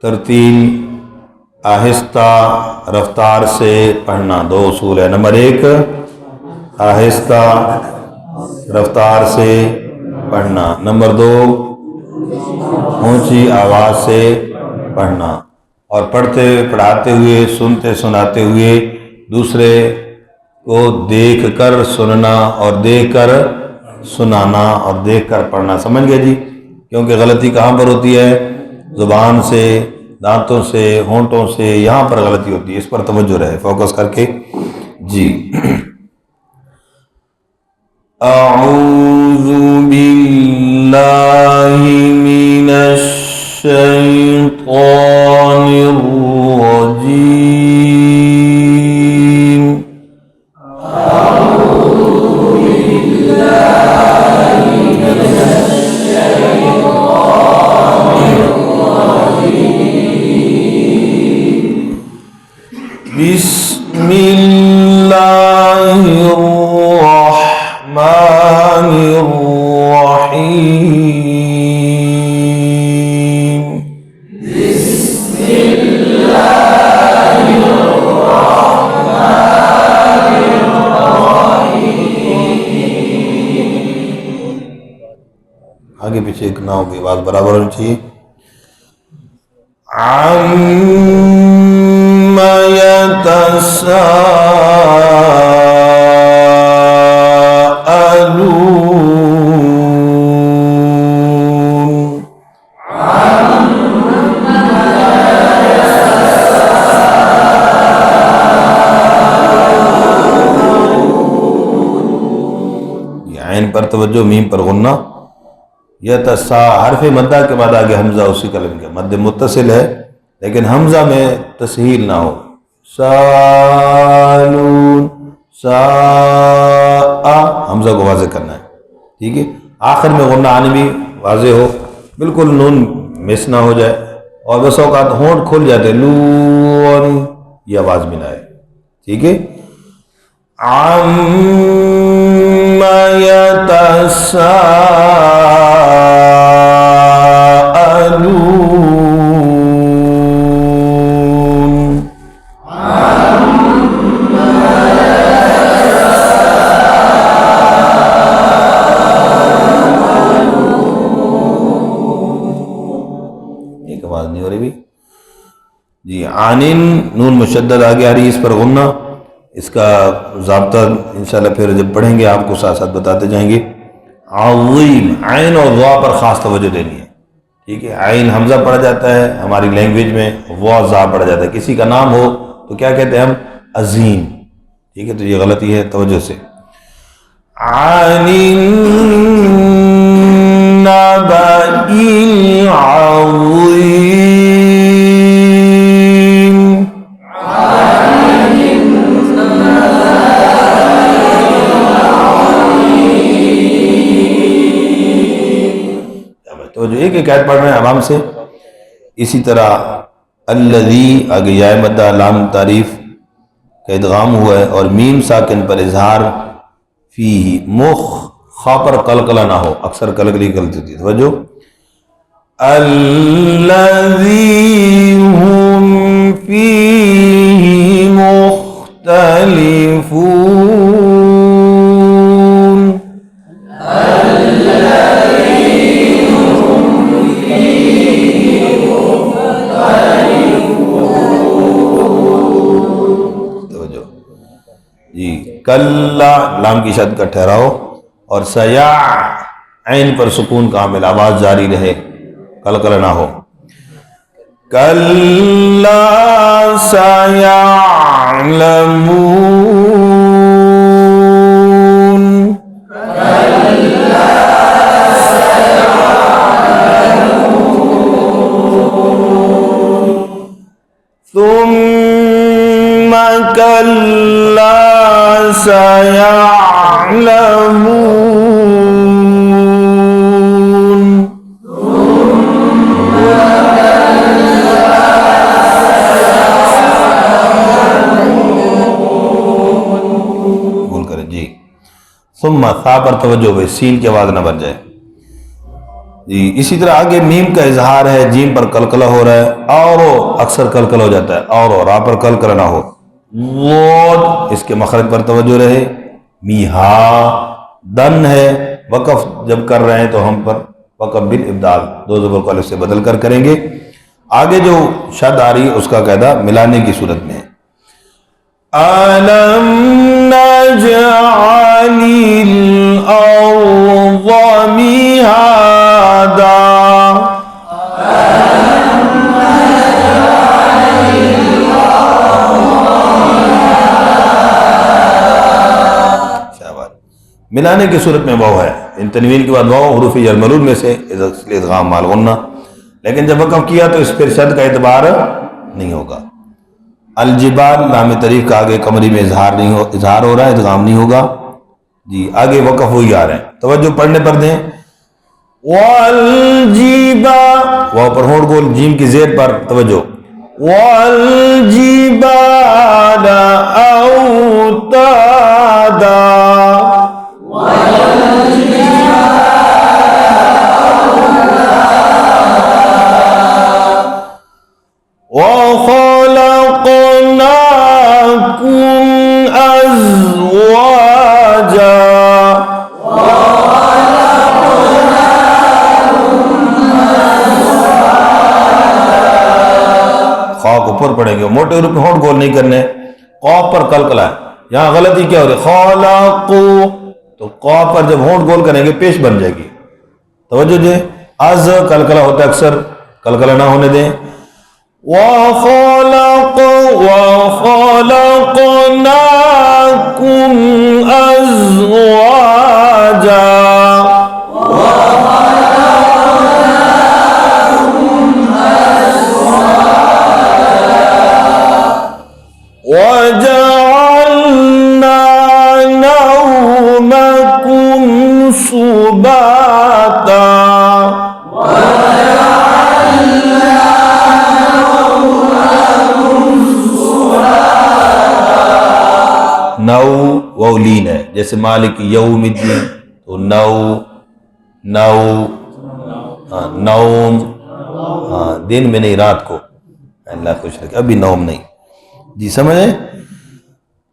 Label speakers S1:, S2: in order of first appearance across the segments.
S1: तरतील आहिस्ता रफ्तार से पढ़ना। दो उसूल है। नंबर एक, आहिस्ता रफ्तार से पढ़ना। नंबर दो, ऊंची आवाज़ से पढ़ना। और पढ़ते पढ़ाते हुए, सुनते सुनाते हुए दूसरे को देख कर सुनना और देख कर सुनाना और देख कर पढ़ना। समझ गए जी? क्योंकि गलती कहाँ पर होती है? ज़ुबान से, दांतों से, होंठों से, यहाँ पर गलती होती है। इस पर तवज्जो रहे, फोकस करके जी। अऊज़ु बिल्लाहि मिनश शैतानिर रजीम। बिस्मिल्लाहिर्रहमानिर्रहीम। आगे पीछे एक ना होगी, आवाज बराबर होनी चाहिए। अम्मा यतसाअलून। आइन पर तवज्जो, मीम पर गुन्ना। यतसा हर्फ मद्दा के बाद आगे हमजा उसी कलम के मद्दे मुत्तसिल है, लेकिन हमजा में तसहील ना हो। सालून, सा हमजा को वाज़े करना है, ठीक है। आखिर में गुन्ना आने भी वाज़े हो, बिल्कुल नून मिस ना हो जाए। और बस औकात होंठ खुल जाते, लून, ये आवाज़ भी ना आए, ठीक है। अम्मा यतसाअलून। एक आवाज नहीं हो रही भी जी। आनिन नून मुशद्दद आगे आ रही है, इस पर गुन्ना। इसका ज़ाब्ता इंशाल्लाह फिर जब पढ़ेंगे आपको साथ साथ बताते जाएंगे। अज़ीम, आइन और वा पर ख़ास तवज्जो देनी है, ठीक है। आइन हमजा पढ़ा जाता है हमारी लैंग्वेज में, वा ज़ा पढ़ा जाता है। किसी का नाम हो तो क्या कहते हैं हम? अज़ीम, ठीक है। तो ये गलती है, तवज्जो से। आनिन नबइल अज़ीम। तो जो एक एक आयत पढ़ रहे हैं आवाम से। इसी तरह अल्लज़ी आगे या मद्दा लाम तारीफ का इदगाम हुआ है और मीम साकिन पर इजहार। फी मुख खा पर कलकला ना हो, अक्सर कलकली गलती होती है। वजो अल्लज़ी हुम फीही मुख्तलिफून। जी कल्ला लाम की शद का ठहराओ और सया ऐन पर सुकून कामिल, आवाज जारी रहे, कलकला ना हो। कल्ला सयअलमून। सुम्म कल्ला सयअलमून। बोल करें जी। सुम्मा सा पर तवज्जो हो, सीन की आवाज ना बन जाए। जी। इसी तरह आगे मीम का इजहार है, जीम पर कलकला हो रहा है, और अक्सर कलकला हो जाता है, और रा पर कलकला ना हो। वो इसके मखरज पर तवज्जो रहे। मीहा दन है, वक़फ़ जब कर रहे हैं तो हम पर वक़फ़ बिल इब्दाल, दो ज़बर को अलिफ से बदल कर करेंगे। आगे जो शद आ रही है उसका कायदा मिलाने की सूरत में है। अलम नजअलिल अर्ज़ मिहादा, मिलाने की सूरत में वाव है। इन तनवीन के बाद वाव हुरूफ यरमलून में से इदगाम माल गुन्ना, लेकिन जब वक़फ़ किया तो इस पर शद का एतबार नहीं होगा। अलजिबाल नाम तरीक़ का आगे कमरी में इजहार नहीं हो, इजहार हो रहा है, इदगाम नहीं होगा जी। आगे वक़फ़ हो ही आ रहे हैं, तवज्जो पढ़ने पर दें। वल्जिबा, वाव पर होड़ गोल, जीम की ज़ेर पर तवज्जो। वल्जिबाला औतादा, वखलक़नाकुम अज़वाजा, खा को ऊपर पढ़ेंगे, मोटे रूप में होंठ गोल नहीं करने। कौफ पर कलकला है, यहाँ गलती क्या हो रही है, खलक़ू, तो कौफ पर जब होंठ गोल करेंगे पेश बन जाएगी, तवज्जो दे। अज कलकला होता है अक्सर, कलकला ना होने दें। वखलक़नाकुम अज़वाजा, वजअलना नौमकुम सुबाता, नौ वौलीन है, जैसे मालिक यौमिद्दीन, तो नौ नौ नौम, दिन में नहीं, रात को, अल्लाह खुश रखे, अभी नौम नहीं जी, समझे।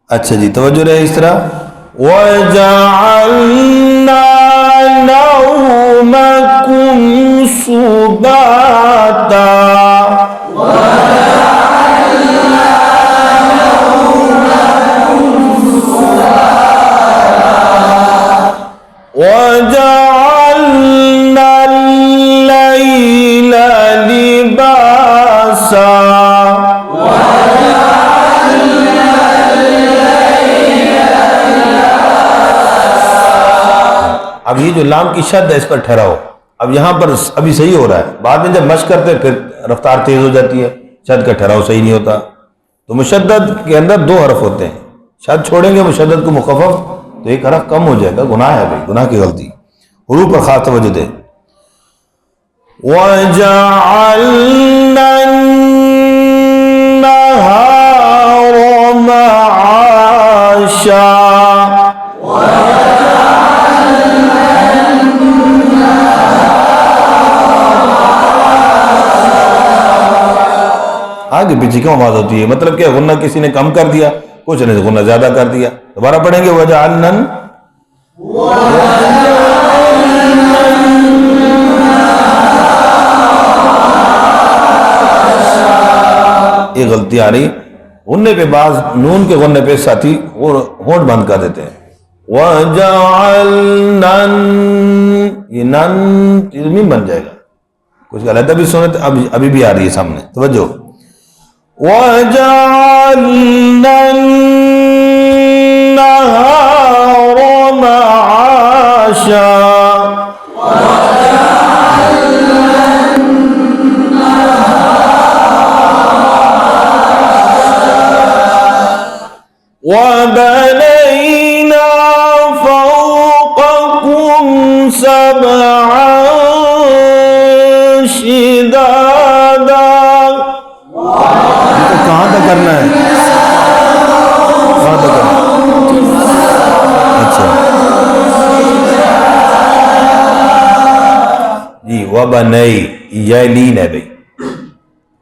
S1: अच्छा जी, तवज्जो रहे इस तरह। वजअलना नौमकुम सुबाता, वजअलना अल-लैला लिबासा, अब ये जो लाम की शद है इस पर ठहराओ। अब यहाँ पर अभी सही हो रहा है, बाद में जब मश्क करते फिर रफ्तार तेज हो जाती है, शद का ठहराव सही नहीं होता। तो मुशद्दद के अंदर दो हरफ होते हैं, शद छोड़ेंगे मुशद्दद को मुखफ़फ़ तो एक हरफ कम हो जाएगा, गुनाह है भाई, गुनाह की गलती। हुरूफ पर खास तवज्जो दे। वजअलना अन्नहार मआशा, आगे पीछे क्यों आवाज होती है, मतलब क्या, गुन्ना किसी ने कम कर दिया, कुछ ने गुन्ना ज्यादा कर दिया। दोबारा पढ़ेंगे, वजअलना, ये गलती आ रही, गुन्ने पे बाज नून के गुन्ने पे साथी वो होंठ बंद कर देते हैं। वजअलना, ये नन मीम बन जाएगा, कुछ गलत अभी सुने, अभी भी आ रही है सामने, तवज्जो। वजअलना अन्नहार मआशा, वबनैना फौक़कुम सबअन शिदादा, कहाँ तक करना है, कहाँ तक करना है? अच्छा जी, वबनई, यह लीन है भाई,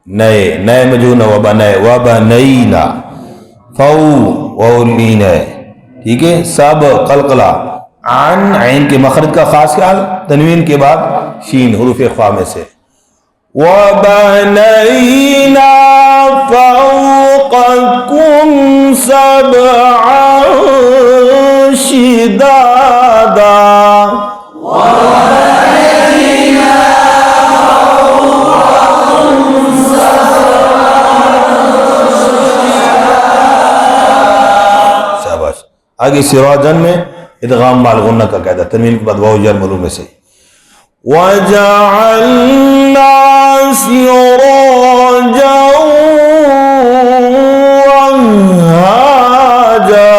S1: नए नए मजून वबनई, वबनईना, फऊ वो लीन है, ठीक है। सब कलकला, आन आइन के मखरज का खास ख्याल, तनवीन के बाद शीन हुरूफ इख्फा में से। वबनईना फौक़कुम सबअन शिदादा, शाबाश। आगे सिराजन में इदगाम माल गुन्ना का कायदा, तनवीन के बाद वाव जर मलूम में से। वजअलना सिराजन वहाजा,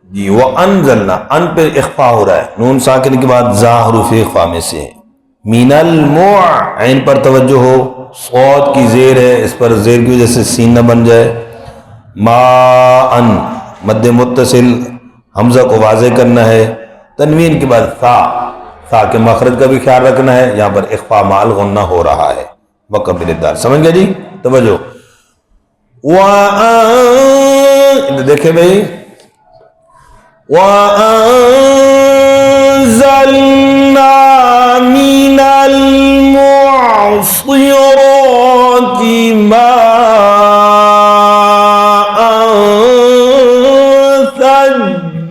S1: जी। वो अनजलना, अन पे इख्फा हो रहा है, नून साकिन के बाद जा हुरूफ इख्फा में से है। मीनल मुअ, ऐन पर तवज्जो हो, सौद की जेर है, इस पर जेर की वजह से सीन न बन जाए। मा अन, मद्द मुत्तसिल, हमजा को वाज़े करना है। तनवीन के बाद सा के मखरज का भी ख्याल रखना है, यहाँ पर इख्फा माल गुन्ना हो रहा है। वक़बिलदार, समझ गए जी, तवज्जो। देखे भाई, वअंज़लना मिनल मुअस्सिराति माअन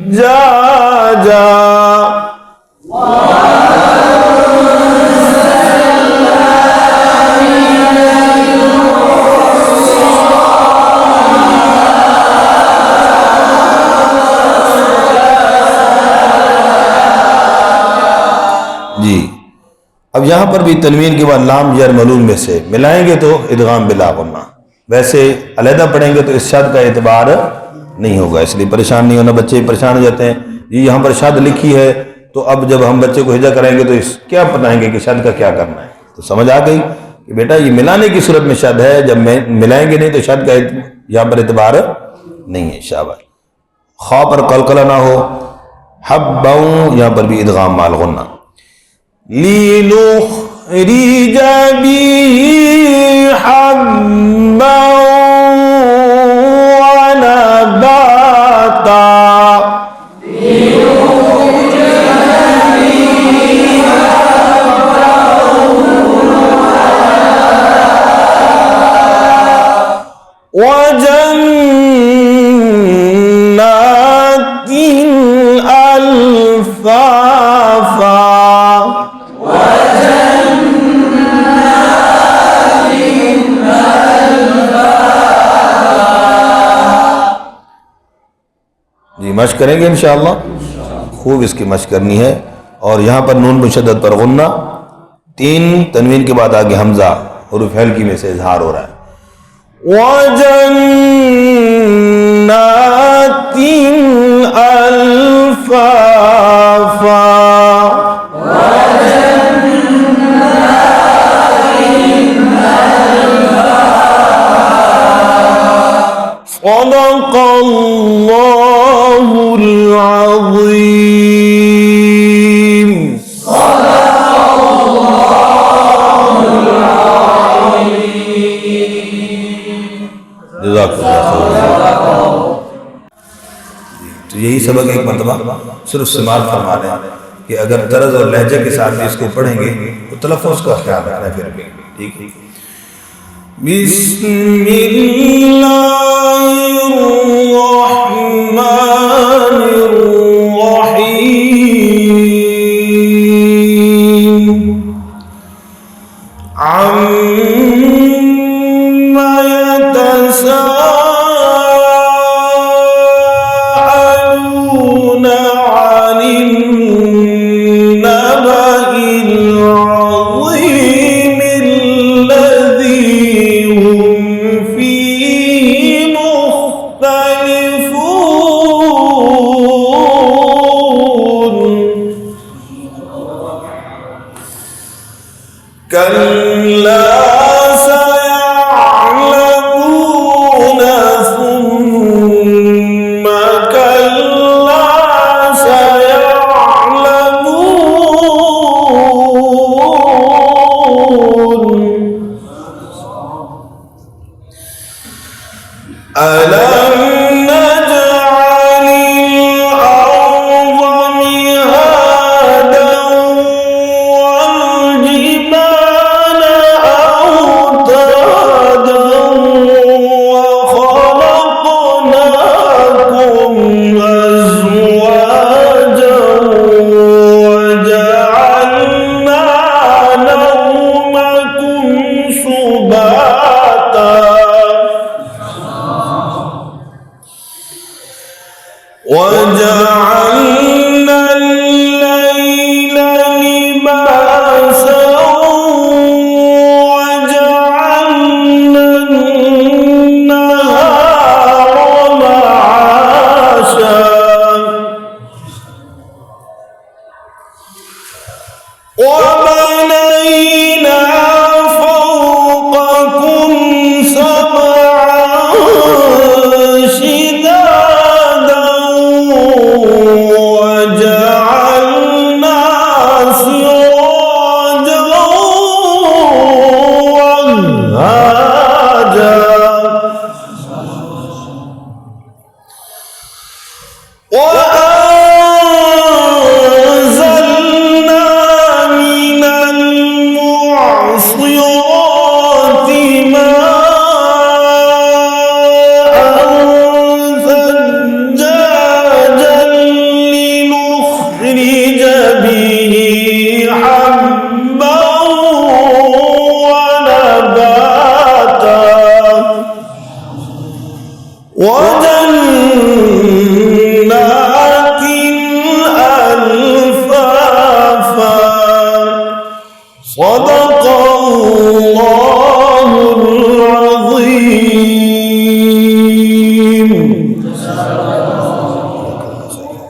S1: सज्जाजा, जी। अब यहां पर भी तनवीन के बाद लाम जर मलूम में से मिलाएंगे तो इदगाम बिला गुन्ना, वैसे अलहदा पढ़ेंगे तो इस शद का एतबार नहीं होगा, इसलिए परेशान नहीं होना। बच्चे परेशान हो जाते हैं जी, यहाँ पर शद लिखी है, तो अब जब हम बच्चे को हिजा कराएंगे तो इस क्या बताएंगे कि शद का क्या करना है। तो समझ आ गई कि बेटा ये मिलाने की सूरत में शद है, जब मिलाएंगे नहीं तो शद का यहाँ पर एतबार नहीं है। शाबाश। खा पर कलकला ना हो, हब्बऊ, यहाँ पर भी इदगाम माल गुन्ना। लिनुख़रिज बिही हब्बन व नबाता, वजन्नातिन अल्फाफा, जी। मश्क करेंगे इंशाअल्लाह, खूब इसकी मश्क करनी है। और यहाँ पर नून मुशद्दद पर गुन्ना, तीन तनवीन के बाद आगे हमजा हुरूफ हल्की में से इजहार हो रहा है। वजन्नातिन अल्फाफा, सदक़ल्लाहुल अज़ीम। तो यही सबक एक मरतबा सिर्फ इस्तेमाल फरमा दें कि अगर तर्ज और लहजे के साथ भी इसको पढ़ेंगे तो तलफ़्फ़ुज़ का ख्याल रखना, फिर भी ठीक है। बिस्मिल्लाहिर्रहमानिर्रहीम, अम्मा यतसाअलूना अनिन नबइल अज़ीम, ألم نجعل الأرض مهادا والجبال أوتادا وخلقناكم أزواجا وجعلنا نومكم سباتا وجعلنا الليل لباسا وجعلنا النهار معاشا وبنينا فوقكم سبعا شدادا وجعلنا سراجا وهاجا وأنزلنا من المعصرات ماء ثجاجا لنخرج به حبا ونباتا وجنات ألفافا صدق